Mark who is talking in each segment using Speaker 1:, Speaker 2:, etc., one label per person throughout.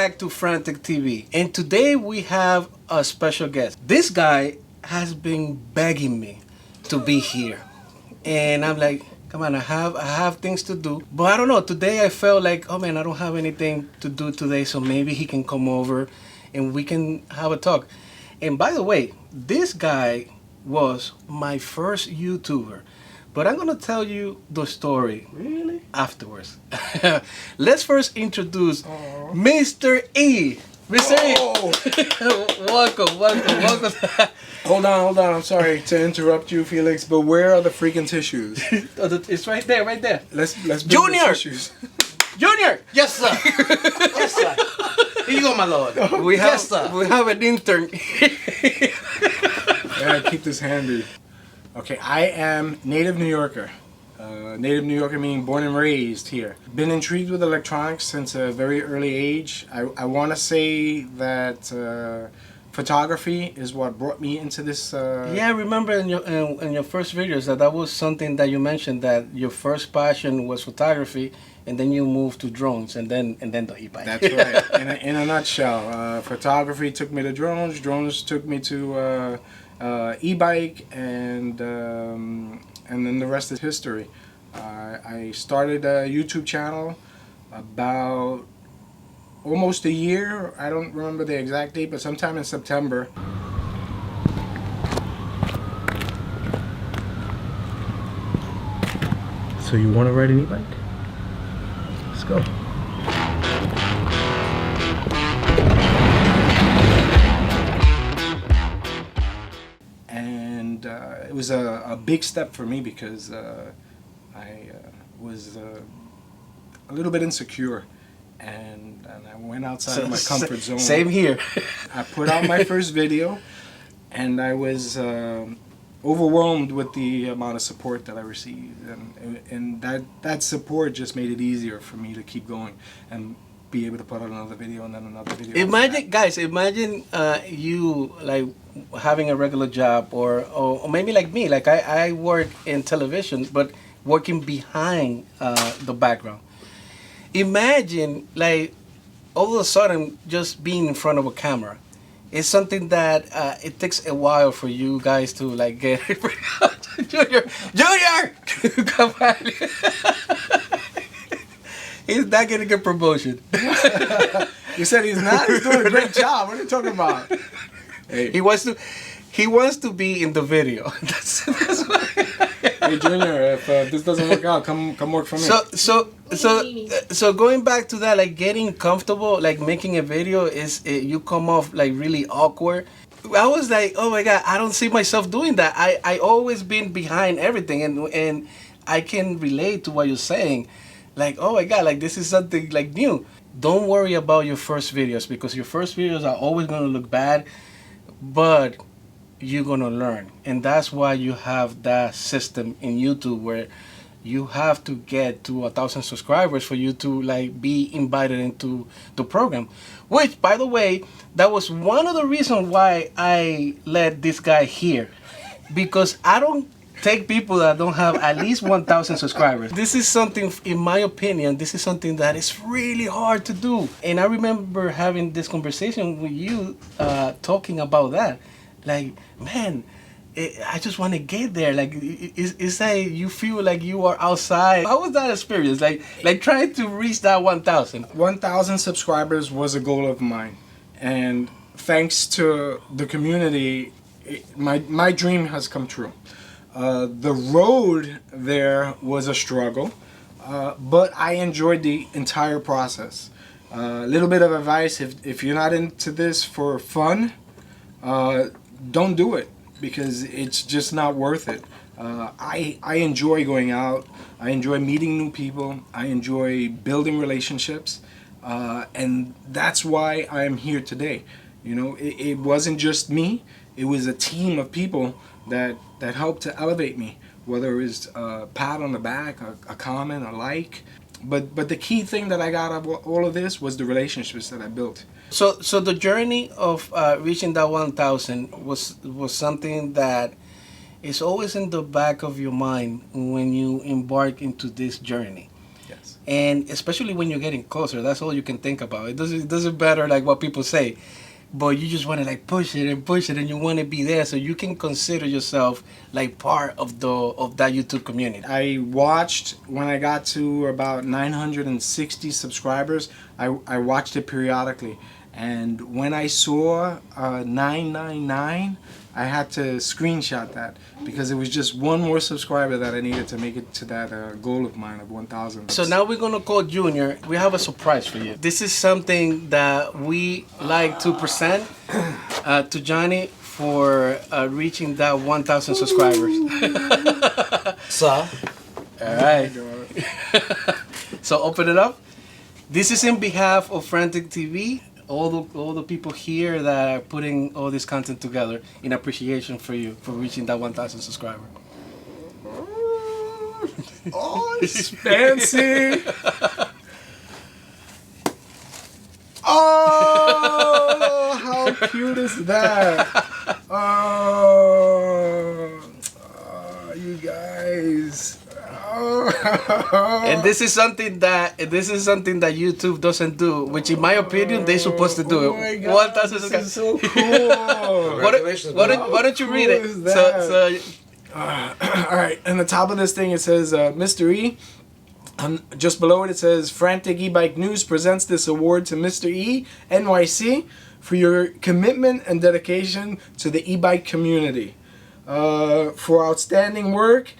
Speaker 1: back to Frantic TV, and today we have a special guest. This guy has been begging me to be here, and I'm like, come on, I have things to do, but I don't know. Today I felt like, oh man, I don't have anything to do today, so maybe he can come over and we can have a talk. And by the way, this guy was my first YouTuber, but I'm gonna tell you the story really afterwards. Let's first introduce Mr. E. Mr. E. welcome.
Speaker 2: Hold on. I'm sorry to interrupt you, Felix, but where are the freaking tissues?
Speaker 1: It's right there.
Speaker 2: Let's
Speaker 1: Junior!
Speaker 2: the tissues.
Speaker 1: Junior!
Speaker 3: Yes, sir. Yes, sir. Here you go, my lord.
Speaker 1: We have an intern.
Speaker 2: Yeah, keep this handy. Okay, I am native New Yorker. Native New Yorker meaning born and raised here. Been intrigued with electronics since a very early age. I want to say that photography is what brought me into this.
Speaker 1: Yeah, I remember in your first videos that was something that you mentioned, that your first passion was photography, and then you moved to drones, and then the e-bike.
Speaker 2: That's right. In a nutshell, photography took me to drones. Drones took me to e-bike, and then the rest is history. I started a YouTube channel about almost a year. I don't remember the exact date, but sometime in September. So you want to ride an e-bike? Let's go. And it was a big step for me because I was a little bit insecure, and I went outside of my comfort zone.
Speaker 1: Same here.
Speaker 2: I put out my first video, and I was overwhelmed with the amount of support that I received, and that support just made it easier for me to keep going and be able to put out another video and then another video.
Speaker 1: Imagine you like having a regular job, or maybe like me, like I work in television, but working behind the background. Imagine like all of a sudden just being in front of a camera. It's something that it takes a while for you guys to like get. Junior, come on. He's not getting a promotion.
Speaker 2: You said he's not? He's doing a great job. What are you talking about?
Speaker 1: Hey. He wants to be in the video. That's why.
Speaker 2: Hey Junior, if this doesn't work out, come work for me.
Speaker 1: So going back to that, like getting comfortable, like making a video you come off like really awkward. I was like, oh my God, I don't see myself doing that. I always been behind everything, and I can relate to what you're saying. Like, oh my God, like this is something like new. Don't worry about your first videos, because your first videos are always gonna look bad, but you're gonna learn. And that's why you have that system in YouTube where you have to get to 1,000 subscribers for you to like be invited into the program. Which, by the way, that was one of the reasons why I let this guy here, because I don't take people that don't have at least 1,000 subscribers. This is something, in my opinion, this is something that is really hard to do. And I remember having this conversation with you, talking about that. Like, man, I just want to get there. Like, it's like you feel like you are outside. How was that experience? Like trying to reach that 1,000.
Speaker 2: 1,000 subscribers was a goal of mine, and thanks to the community, my dream has come true. The road there was a struggle, but I enjoyed the entire process. A little bit of advice: if you're not into this for fun, don't do it, because it's just not worth it. I enjoy going out. I enjoy meeting new people. I enjoy building relationships, and that's why I'm here today. You know, it wasn't just me. It was a team of people that helped to elevate me, whether it was a pat on the back, a comment, a like. But the key thing that I got out of all of this was the relationships that I built.
Speaker 1: So the journey of reaching that 1,000 was something that is always in the back of your mind when you embark into this journey.
Speaker 2: Yes.
Speaker 1: And especially when you're getting closer, that's all you can think about. It doesn't matter like what people say, but you just want to like push it, and you want to be there so you can consider yourself like part of that YouTube community.
Speaker 2: I watched when I got to about 960 subscribers. I watched it periodically, and when I saw 999, I had to screenshot that because it was just one more subscriber that I needed to make it to that goal of mine of 1,000.
Speaker 1: So now we're gonna call Junior. We have a surprise for you. This is something that we like to present to Johnny for reaching that 1,000 subscribers.
Speaker 3: So,
Speaker 1: All right. So open it up. This is in behalf of Frantic TV. All the people here that are putting all this content together in appreciation for you for reaching that 1,000 subscriber.
Speaker 2: Oh, it's fancy. Oh, how cute is that? Oh, you guys. Oh.
Speaker 1: And this is something that YouTube doesn't do, which in my opinion they're supposed to do.
Speaker 2: Oh my God, this is so cool.
Speaker 1: Why don't you read it?
Speaker 2: Cool is that? All right, and the top of this thing it says Mr. E. Just below it says Frantic E-Bike News presents this award to Mr. E NYC for your commitment and dedication to the e-bike community, for outstanding work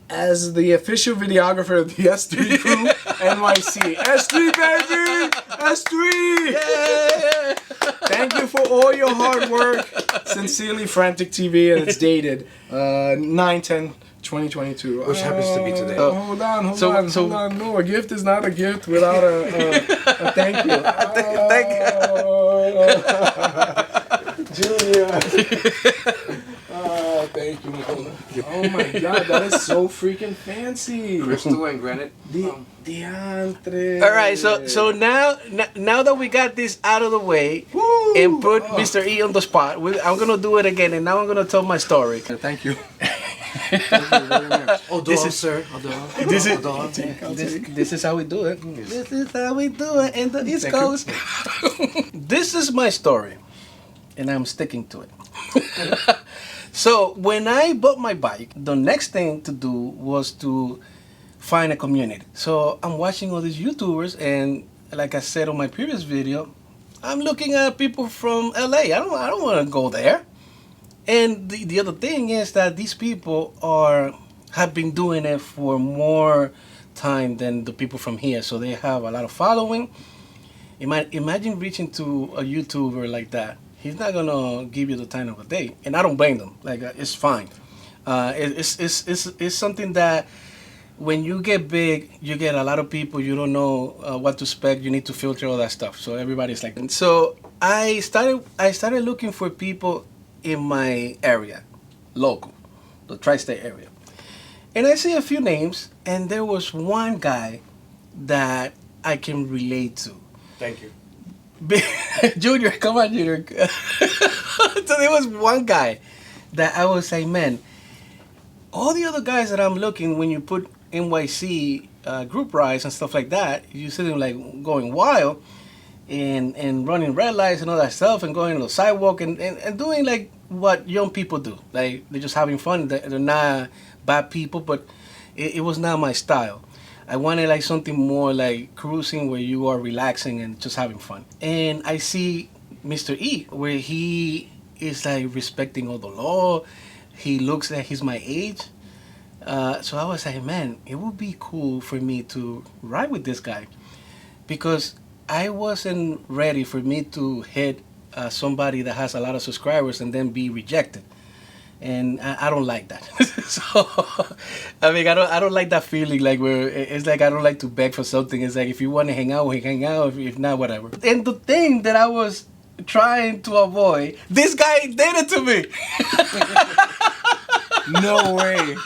Speaker 2: as the official videographer of the S3 crew NYC. S3 baby! S3!
Speaker 1: Yeah.
Speaker 2: Thank you for all your hard work. Sincerely, Frantic TV, and it's dated 9/10/2022.
Speaker 3: Which happens to be today.
Speaker 2: Hold on. No, a gift is not a gift without a thank you. Junior. Oh, thank you, Nicola. Oh my God, that is so freaking fancy.
Speaker 3: crystal and granite.
Speaker 2: Diantre.
Speaker 1: All right, so now that we got this out of the way,
Speaker 2: Woo!
Speaker 1: and put Mr. E on the spot, I'm gonna do it again, and now I'm gonna tell my story.
Speaker 2: Thank you.
Speaker 3: Oh,
Speaker 1: This
Speaker 3: this
Speaker 1: is-
Speaker 3: is sir.
Speaker 1: This is how we do it. This is how we do it in the East Coast. This is my story, and I'm sticking to it. So when I bought my bike, the next thing to do was to find a community. So I'm watching all these YouTubers, and like I said on my previous video, I'm looking at people from LA. I don't want to go there. And the other thing is that these people have been doing it for more time than the people from here, so they have a lot of following. Imagine reaching to a YouTuber like that. He's not gonna give you the time of a day, and I don't blame them. Like it's fine. It's something that when you get big, you get a lot of people. You don't know what to expect. You need to filter all that stuff. So everybody's like. And so I started looking for people in my area, local, the tri-state area, and I see a few names, and there was one guy that I can relate to.
Speaker 3: Thank you.
Speaker 1: Junior, come on, Junior. So there was one guy that I was like, man, all the other guys that I'm looking, when you put NYC group rides and stuff like that, you see them like going wild and running red lights and all that stuff, and going on the sidewalk and doing like what young people do. Like they're just having fun. They're not bad people, but it was not my style. I wanted like something more like cruising, where you are relaxing and just having fun. And I see Mr. E, where he is like respecting all the law. He looks like he's my age. So I was like, man, it would be cool for me to ride with this guy, because I wasn't ready for me to hit somebody that has a lot of subscribers and then be rejected. And I don't like that. So I mean, I don't like that feeling, like where it's like I don't like to beg for something. It's like if you want to hang out, we hang out. If not, whatever. And the thing that I was trying to avoid, this guy did it to me.
Speaker 2: No way.